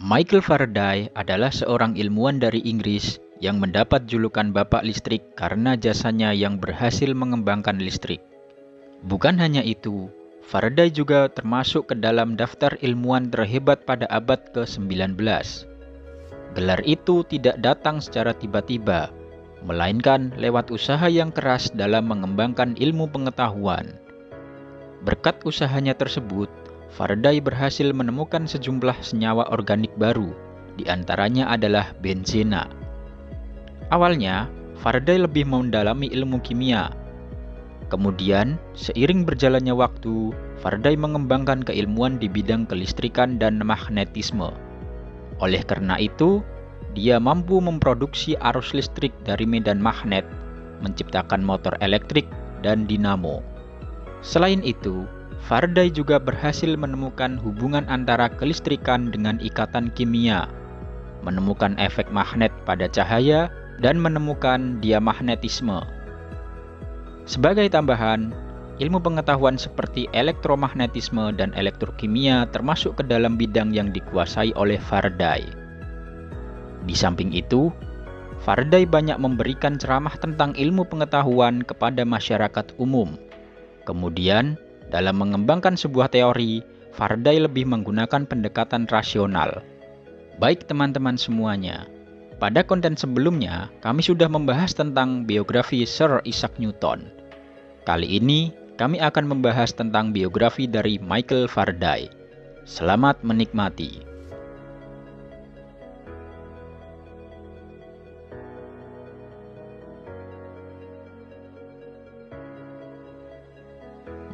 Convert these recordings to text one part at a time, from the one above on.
Michael Faraday adalah seorang ilmuwan dari Inggris yang mendapat julukan Bapak Listrik karena jasanya yang berhasil mengembangkan listrik. Bukan hanya itu, Faraday juga termasuk ke dalam daftar ilmuwan terhebat pada abad ke-19. Gelar itu tidak datang secara tiba-tiba, melainkan lewat usaha yang keras dalam mengembangkan ilmu pengetahuan. Berkat usahanya tersebut, Faraday berhasil menemukan sejumlah senyawa organik baru, di antaranya adalah benzena. Awalnya, Faraday lebih mendalami ilmu kimia. Kemudian, seiring berjalannya waktu, Faraday mengembangkan keilmuan di bidang kelistrikan dan magnetisme. Oleh karena itu, dia mampu memproduksi arus listrik dari medan magnet, menciptakan motor elektrik dan dinamo. Selain itu, Faraday juga berhasil menemukan hubungan antara kelistrikan dengan ikatan kimia, menemukan efek magnet pada cahaya, dan menemukan diamagnetisme. Sebagai tambahan, ilmu pengetahuan seperti elektromagnetisme dan elektrokimia termasuk ke dalam bidang yang dikuasai oleh Faraday. Di samping itu, Faraday banyak memberikan ceramah tentang ilmu pengetahuan kepada masyarakat umum. Kemudian, dalam mengembangkan sebuah teori, Faraday lebih menggunakan pendekatan rasional. Baik teman-teman semuanya, pada konten sebelumnya kami sudah membahas tentang biografi Sir Isaac Newton. Kali ini kami akan membahas tentang biografi dari Michael Faraday. Selamat menikmati.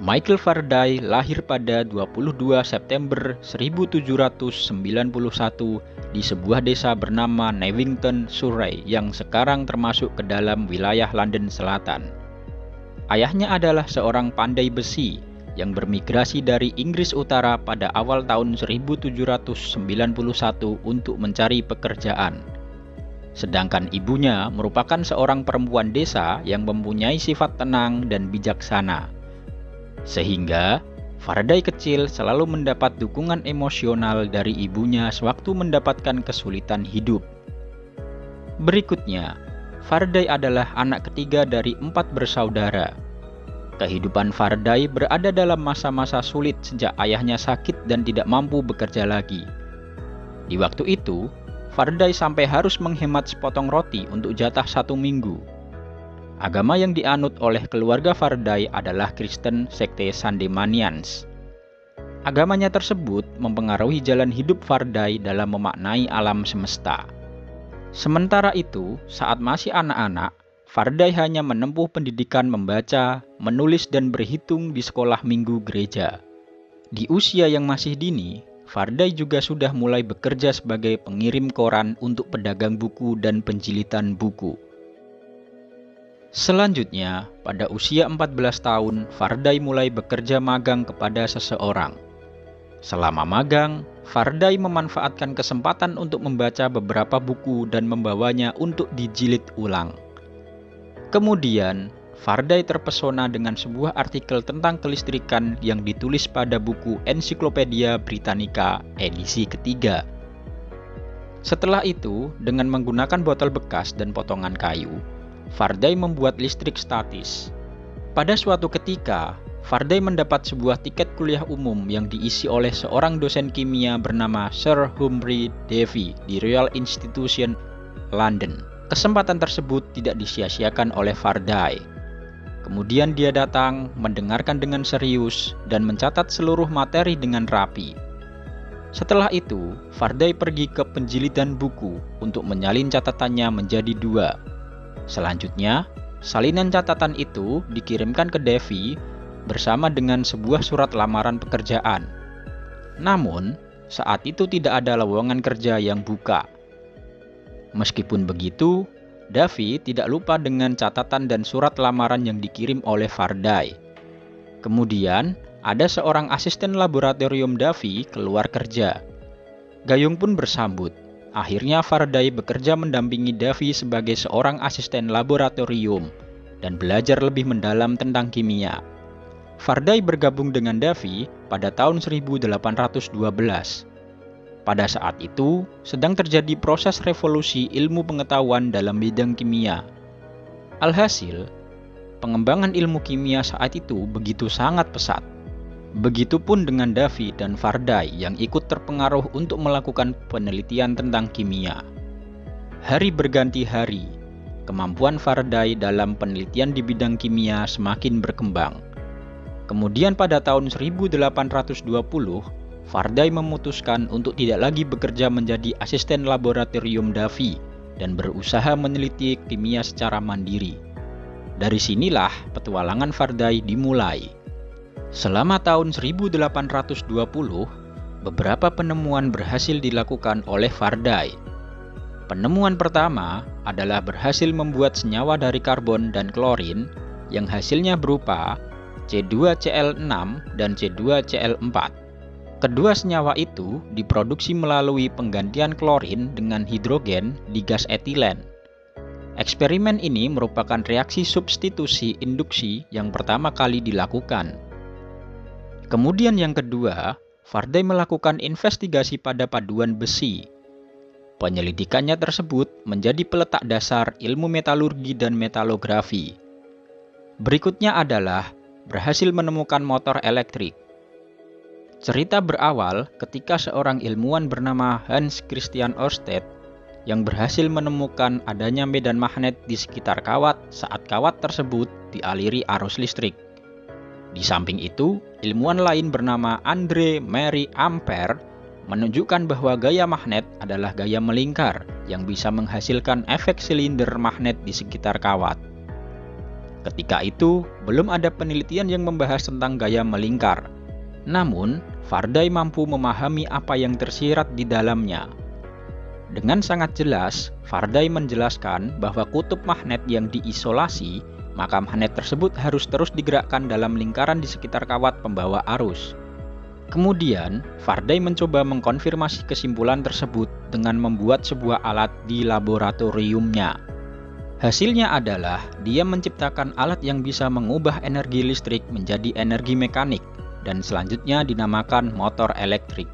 Michael Faraday lahir pada 22 September 1791 di sebuah desa bernama Newington, Surrey yang sekarang termasuk ke dalam wilayah London Selatan. Ayahnya adalah seorang pandai besi yang bermigrasi dari Inggris Utara pada awal tahun 1791 untuk mencari pekerjaan. Sedangkan ibunya merupakan seorang perempuan desa yang mempunyai sifat tenang dan bijaksana. Sehingga, Faraday kecil selalu mendapat dukungan emosional dari ibunya sewaktu mendapatkan kesulitan hidup. Berikutnya, Faraday adalah anak ketiga dari 4 bersaudara. Kehidupan Faraday berada dalam masa-masa sulit sejak ayahnya sakit dan tidak mampu bekerja lagi. Di waktu itu, Faraday sampai harus menghemat sepotong roti untuk jatah 1 minggu. Agama yang dianut oleh keluarga Faraday adalah Kristen sekte Sandemanians. Agamanya tersebut mempengaruhi jalan hidup Faraday dalam memaknai alam semesta. Sementara itu, saat masih anak-anak, Faraday hanya menempuh pendidikan membaca, menulis dan berhitung di sekolah minggu gereja. Di usia yang masih dini, Faraday juga sudah mulai bekerja sebagai pengirim koran untuk pedagang buku dan penjilitan buku. Selanjutnya, pada usia 14 tahun, Faraday mulai bekerja magang kepada seseorang. Selama magang, Faraday memanfaatkan kesempatan untuk membaca beberapa buku dan membawanya untuk dijilid ulang. Kemudian, Faraday terpesona dengan sebuah artikel tentang kelistrikan yang ditulis pada buku Encyclopedia Britannica edisi ketiga. Setelah itu, dengan menggunakan botol bekas dan potongan kayu, Faraday membuat listrik statis. Pada suatu ketika, Faraday mendapat sebuah tiket kuliah umum yang diisi oleh seorang dosen kimia bernama Sir Humphry Davy di Royal Institution, London. Kesempatan tersebut tidak disia-siakan oleh Faraday. Kemudian dia datang, mendengarkan dengan serius, dan mencatat seluruh materi dengan rapi. Setelah itu, Faraday pergi ke penjilitan buku untuk menyalin catatannya menjadi 2. Selanjutnya, salinan catatan itu dikirimkan ke Davy bersama dengan sebuah surat lamaran pekerjaan. Namun, saat itu tidak ada lowongan kerja yang buka. Meskipun begitu, Davy tidak lupa dengan catatan dan surat lamaran yang dikirim oleh Faraday. Kemudian, ada seorang asisten laboratorium Davy keluar kerja. Gayung pun bersambut. Akhirnya Faraday bekerja mendampingi Davy sebagai seorang asisten laboratorium dan belajar lebih mendalam tentang kimia. Faraday bergabung dengan Davy pada tahun 1812. Pada saat itu, sedang terjadi proses revolusi ilmu pengetahuan dalam bidang kimia. Alhasil, pengembangan ilmu kimia saat itu begitu sangat pesat. Begitupun dengan Davy dan Faraday yang ikut terpengaruh untuk melakukan penelitian tentang kimia. Hari berganti hari, kemampuan Faraday dalam penelitian di bidang kimia semakin berkembang. Kemudian pada tahun 1820, Faraday memutuskan untuk tidak lagi bekerja menjadi asisten laboratorium Davy dan berusaha meneliti kimia secara mandiri. Dari sinilah petualangan Faraday dimulai. Selama tahun 1820, beberapa penemuan berhasil dilakukan oleh Faraday. Penemuan pertama adalah berhasil membuat senyawa dari karbon dan klorin yang hasilnya berupa C2Cl6 dan C2Cl4. Kedua senyawa itu diproduksi melalui penggantian klorin dengan hidrogen di gas etilen. Eksperimen ini merupakan reaksi substitusi induksi yang pertama kali dilakukan. Kemudian yang kedua, Faraday melakukan investigasi pada paduan besi. Penyelidikannya tersebut menjadi peletak dasar ilmu metalurgi dan metalografi. Berikutnya adalah berhasil menemukan motor elektrik. Cerita berawal ketika seorang ilmuwan bernama Hans Christian Ørsted yang berhasil menemukan adanya medan magnet di sekitar kawat saat kawat tersebut dialiri arus listrik. Di samping itu, ilmuwan lain bernama André Marie Ampère menunjukkan bahwa gaya magnet adalah gaya melingkar yang bisa menghasilkan efek silinder magnet di sekitar kawat. Ketika itu, belum ada penelitian yang membahas tentang gaya melingkar. Namun, Faraday mampu memahami apa yang tersirat di dalamnya. Dengan sangat jelas, Faraday menjelaskan bahwa kutub magnet yang diisolasi, maka magnet tersebut harus terus digerakkan dalam lingkaran di sekitar kawat pembawa arus. Kemudian, Faraday mencoba mengkonfirmasi kesimpulan tersebut dengan membuat sebuah alat di laboratoriumnya. Hasilnya adalah dia menciptakan alat yang bisa mengubah energi listrik menjadi energi mekanik, dan selanjutnya dinamakan motor elektrik.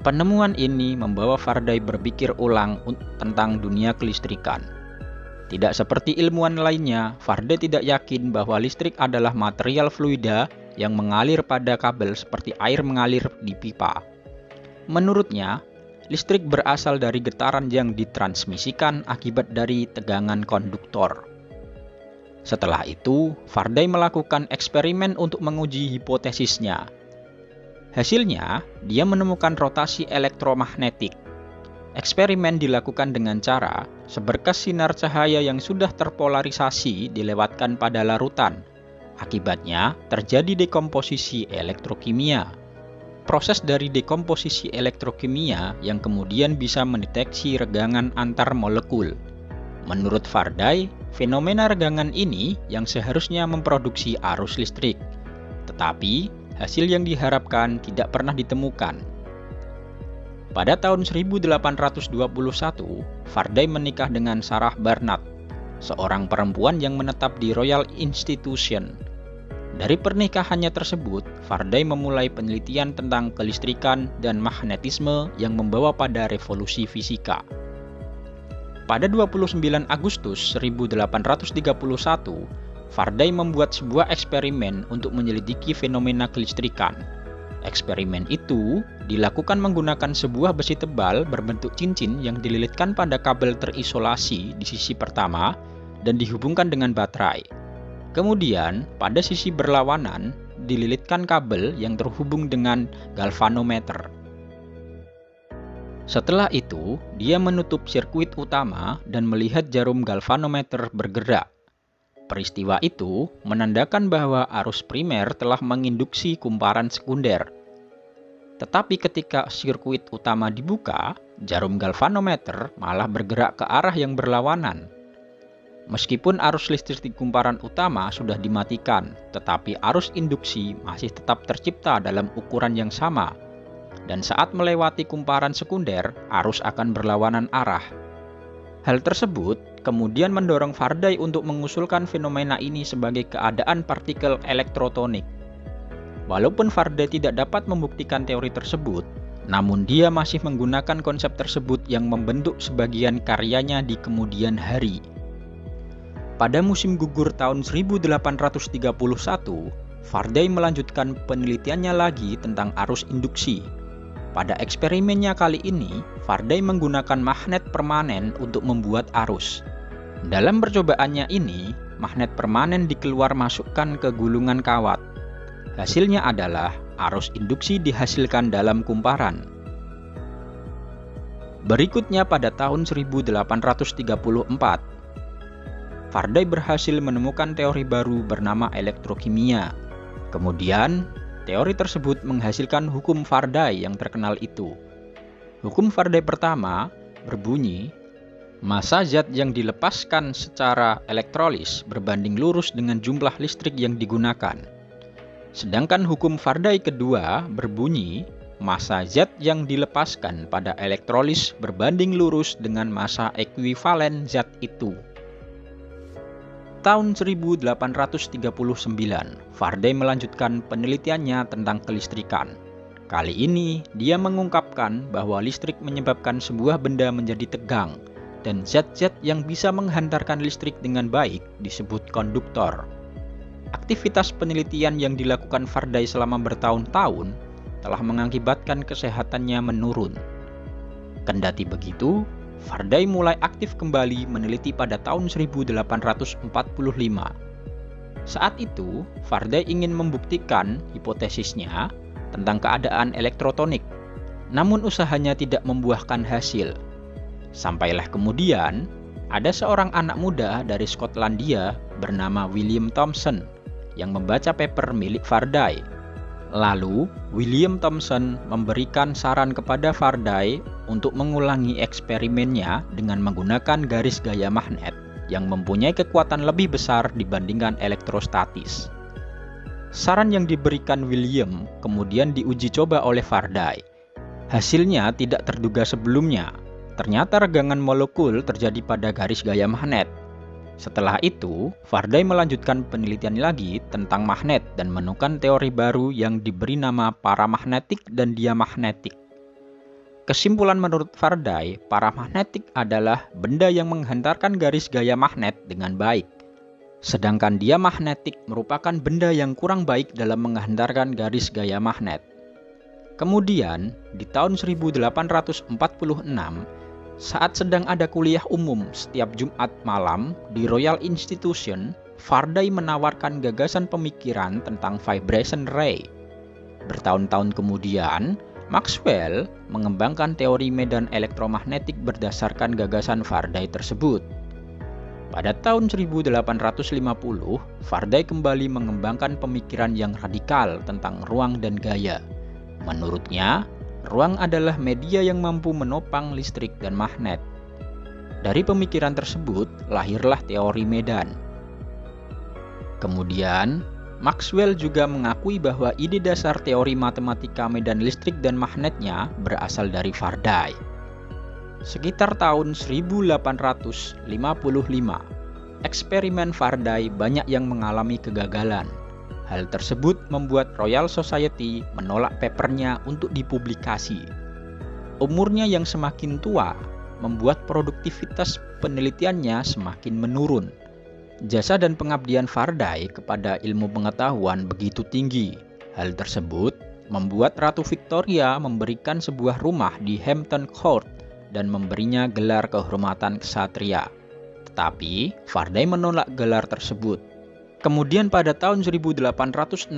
Penemuan ini membawa Faraday berpikir ulang tentang dunia kelistrikan. Tidak seperti ilmuwan lainnya, Faraday tidak yakin bahwa listrik adalah material fluida yang mengalir pada kabel seperti air mengalir di pipa. Menurutnya, listrik berasal dari getaran yang ditransmisikan akibat dari tegangan konduktor. Setelah itu, Faraday melakukan eksperimen untuk menguji hipotesisnya. Hasilnya, dia menemukan rotasi elektromagnetik. Eksperimen dilakukan dengan cara seberkas sinar cahaya yang sudah terpolarisasi dilewatkan pada larutan. Akibatnya, terjadi dekomposisi elektrokimia. Proses dari dekomposisi elektrokimia yang kemudian bisa mendeteksi regangan antar molekul. Menurut Faraday, fenomena regangan ini yang seharusnya memproduksi arus listrik, tetapi hasil yang diharapkan tidak pernah ditemukan. Pada tahun 1821, Faraday menikah dengan Sarah Barnard, seorang perempuan yang menetap di Royal Institution. Dari pernikahannya tersebut, Faraday memulai penelitian tentang kelistrikan dan magnetisme yang membawa pada revolusi fisika. Pada 29 Agustus 1831, Faraday membuat sebuah eksperimen untuk menyelidiki fenomena kelistrikan. Eksperimen itu dilakukan menggunakan sebuah besi tebal berbentuk cincin yang dililitkan pada kabel terisolasi di sisi pertama dan dihubungkan dengan baterai. Kemudian, pada sisi berlawanan, dililitkan kabel yang terhubung dengan galvanometer. Setelah itu, dia menutup sirkuit utama dan melihat jarum galvanometer bergerak. Peristiwa itu menandakan bahwa arus primer telah menginduksi kumparan sekunder. Tetapi ketika sirkuit utama dibuka, jarum galvanometer malah bergerak ke arah yang berlawanan. Meskipun arus listrik di kumparan utama sudah dimatikan, tetapi arus induksi masih tetap tercipta dalam ukuran yang sama. Dan saat melewati kumparan sekunder, arus akan berlawanan arah. Hal tersebut kemudian mendorong Faraday untuk mengusulkan fenomena ini sebagai keadaan partikel elektrotonik. Walaupun Faraday tidak dapat membuktikan teori tersebut, Namun dia masih menggunakan konsep tersebut yang membentuk sebagian karyanya di kemudian hari. Pada musim gugur tahun 1831, Faraday melanjutkan penelitiannya lagi tentang arus induksi. Pada eksperimennya kali ini, Faraday menggunakan magnet permanen untuk membuat arus. Dalam percobaannya ini, magnet permanen dikeluar masukkan ke gulungan kawat. Hasilnya adalah arus induksi dihasilkan dalam kumparan. Berikutnya pada tahun 1834, Faraday berhasil menemukan teori baru bernama elektrokimia. Kemudian, teori tersebut menghasilkan hukum Faraday yang terkenal itu. Hukum Faraday pertama berbunyi, massa zat yang dilepaskan secara elektrolis berbanding lurus dengan jumlah listrik yang digunakan. Sedangkan hukum Faraday kedua berbunyi, massa zat yang dilepaskan pada elektrolis berbanding lurus dengan massa ekuivalen zat itu. Tahun 1839, Faraday melanjutkan penelitiannya tentang kelistrikan. Kali ini, dia mengungkapkan bahwa listrik menyebabkan sebuah benda menjadi tegang, dan zat-zat yang bisa menghantarkan listrik dengan baik disebut konduktor. Aktivitas penelitian yang dilakukan Faraday selama bertahun-tahun telah mengakibatkan kesehatannya menurun. Kendati begitu, Faraday mulai aktif kembali meneliti pada tahun 1845. Saat itu, Faraday ingin membuktikan hipotesisnya tentang keadaan elektrotonik, namun usahanya tidak membuahkan hasil. Sampailah kemudian, ada seorang anak muda dari Skotlandia bernama William Thomson yang membaca paper milik Faraday. Lalu, William Thomson memberikan saran kepada Faraday untuk mengulangi eksperimennya dengan menggunakan garis gaya magnet yang mempunyai kekuatan lebih besar dibandingkan elektrostatis. Saran yang diberikan William kemudian diuji coba oleh Faraday. Hasilnya tidak terduga sebelumnya. Ternyata regangan molekul terjadi pada garis gaya magnet. Setelah itu, Faraday melanjutkan penelitian lagi tentang magnet dan menemukan teori baru yang diberi nama paramagnetik dan diamagnetik. Kesimpulan menurut Faraday, paramagnetik adalah benda yang menghantarkan garis gaya magnet dengan baik. Sedangkan diamagnetik merupakan benda yang kurang baik dalam menghantarkan garis gaya magnet. Kemudian, di tahun 1846, saat sedang ada kuliah umum setiap Jumat malam di Royal Institution, Faraday menawarkan gagasan pemikiran tentang vibration ray. Bertahun-tahun kemudian, Maxwell mengembangkan teori medan elektromagnetik berdasarkan gagasan Faraday tersebut. Pada tahun 1850, Faraday kembali mengembangkan pemikiran yang radikal tentang ruang dan gaya. Menurutnya, ruang adalah media yang mampu menopang listrik dan magnet. Dari pemikiran tersebut, lahirlah teori medan. Kemudian, Maxwell juga mengakui bahwa ide dasar teori matematika medan listrik dan magnetnya berasal dari Faraday. Sekitar tahun 1855, eksperimen Faraday banyak yang mengalami kegagalan. Hal tersebut membuat Royal Society menolak papernya untuk dipublikasi. Umurnya yang semakin tua membuat produktivitas penelitiannya semakin menurun. Jasa dan pengabdian Faraday kepada ilmu pengetahuan begitu tinggi. Hal tersebut membuat Ratu Victoria memberikan sebuah rumah di Hampton Court dan memberinya gelar kehormatan ksatria. Tetapi Faraday menolak gelar tersebut. Kemudian pada tahun 1867,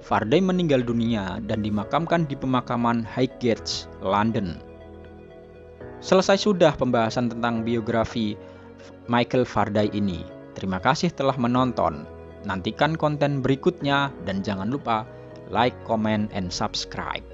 Faraday meninggal dunia dan dimakamkan di pemakaman Highgate, London. Selesai sudah pembahasan tentang biografi Michael Faraday ini. Terima kasih telah menonton. Nantikan konten berikutnya dan jangan lupa like, comment, and subscribe.